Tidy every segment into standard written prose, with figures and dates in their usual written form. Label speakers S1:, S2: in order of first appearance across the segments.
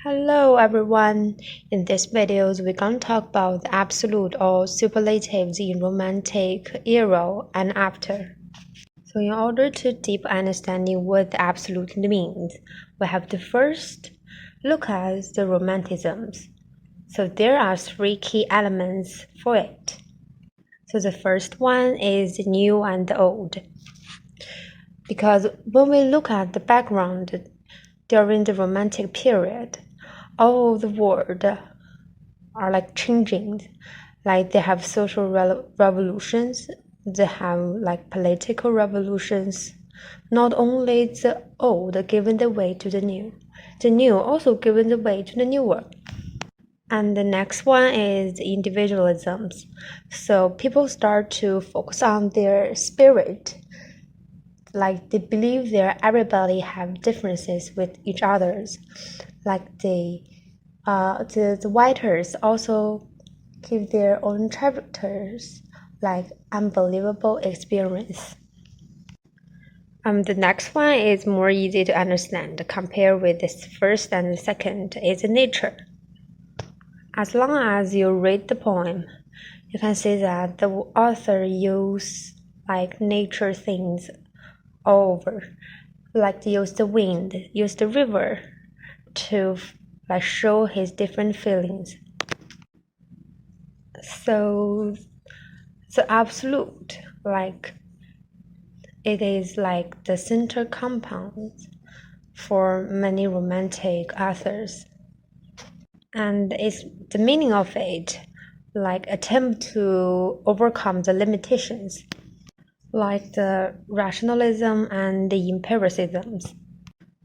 S1: Hello everyone. In this video, we're going to talk about the absolute or superlatives in Romantic era and after. So in order to deep understanding what the absolute means, we have to first look at the Romanticisms. So there are three key elements for it. So the first one is the new and the old. Because when we look at the background during the Romantic period, all the world are like changing. Like they have social revolutions, they have like political revolutions. Not only the old giving the way to the new also giving the way to the newer. And the next one is individualisms. So people start to focus on their spirit. Like they believe everybody have differences with each others. Like the writers also give their own chapters like unbelievable experience. The next one is more easy to understand compared with this first and the second is nature. As long as you read the poem, you can see that the author use like nature things all over, like use the wind, use the river to like show his different feelings. So the absolute, like it is like the center compound for many romantic authors, and it's the meaning of it like attempt to overcome the limitations like the rationalism and the empiricisms.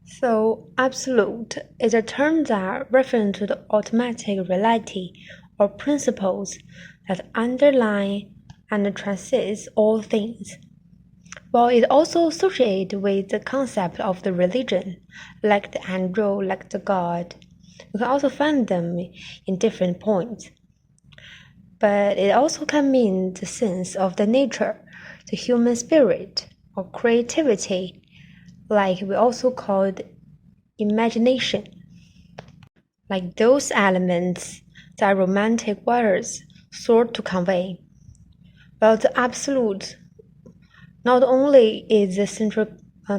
S1: So absolute is a term that refers to the automatic reality or principles that underlie and transcends all things. While it also associated with the concept of the religion, like the angel, like the god. You can also find them in different points. But it also can mean the sense of the nature, the human spirit, or creativity, like we also called imagination. Like those elements that romantic writers sought to convey. While the absolute not only is the central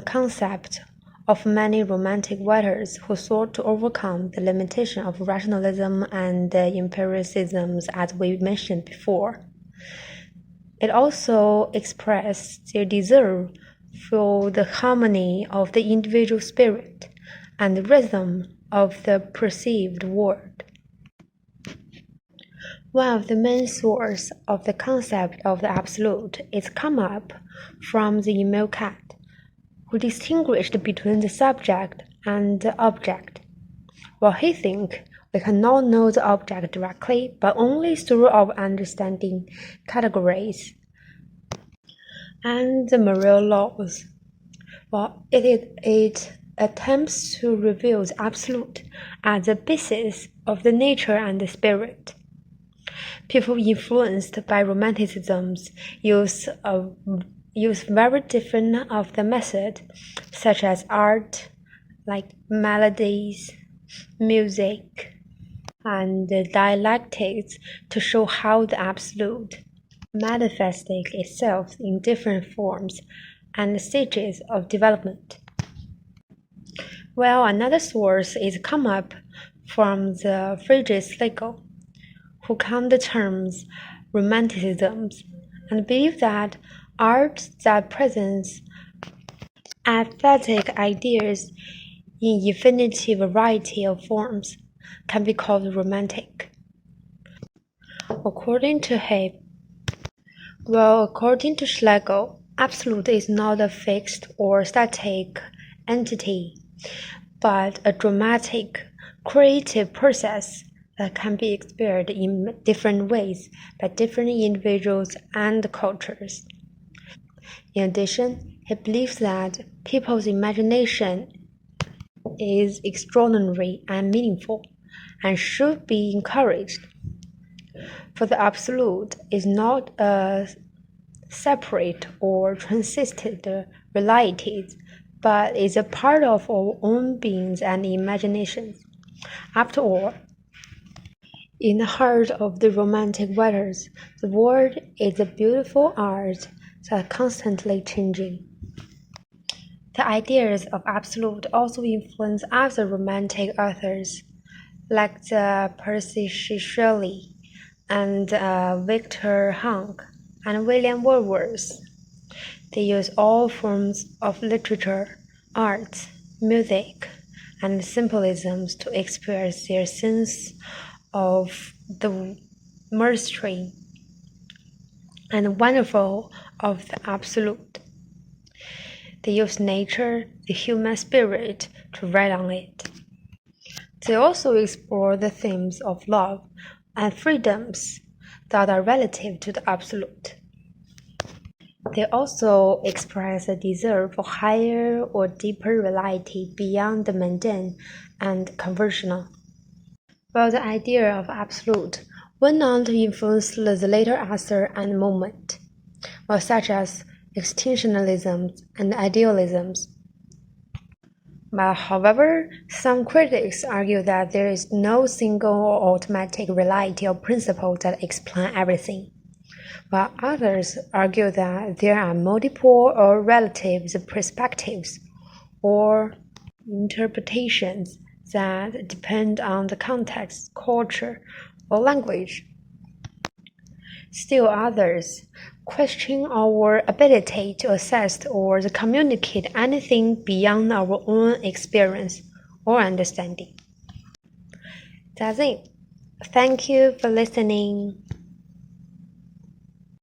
S1: concept of many romantic writers who sought to overcome the limitation of rationalism and empiricism as we mentioned before, it also expressed their desire for the harmony of the individual spirit and the rhythm of the perceived world. One of the main sources of the concept of the absolute is come up from the Emile Kant, who distinguished between the subject and the object. While he thinks we cannot know the object directly, but only through our understanding categories and the moral laws. While it attempts to reveal the absolute as the basis of the nature and the spirit. People influenced by romanticisms use very different of the method, such as art, like melodies, music, and dialectics to show how the absolute manifested itself in different forms and stages of development. Well, another source is come up from the Friedrich Schlegel, who coined the terms romanticisms and believe that art that presents aesthetic ideas in infinite variety of forms can be called romantic. According to Schlegel, absolute is not a fixed or static entity, but a dramatic, creative process that can be experienced in different ways by different individuals and cultures. In addition, he believes that people's imagination is extraordinary and meaningful and should be encouraged. For the absolute is not a separate or transcendent reality, but is a part of our own beings and imaginations. After all, in the heart of the romantic waters, the world is a beautiful art that's constantly changing. The ideas of absolute also influence other romantic authors, like the Percy Shelley and Victor Hunk and William Wordsworth. They use all forms of literature, art, music, and symbolisms to express their sense of the mystery and wonderful of the absolute. They use nature, the human spirit, to write on it. They also explore the themes of love and freedoms that are relative to the absolute. They also express a desire for higher or deeper reality beyond the mundane and conventional. While the idea of absolute went on to influence the later author and movement, such as existentialism and idealisms. But however, some critics argue that there is no single or automatic reality or principle that explain everything, while others argue that there are multiple or relative perspectives or interpretations that depend on the context, culture, or language. Still others question our ability to assess or to communicate anything beyond our own experience or understanding. That's it. Thank you for listening.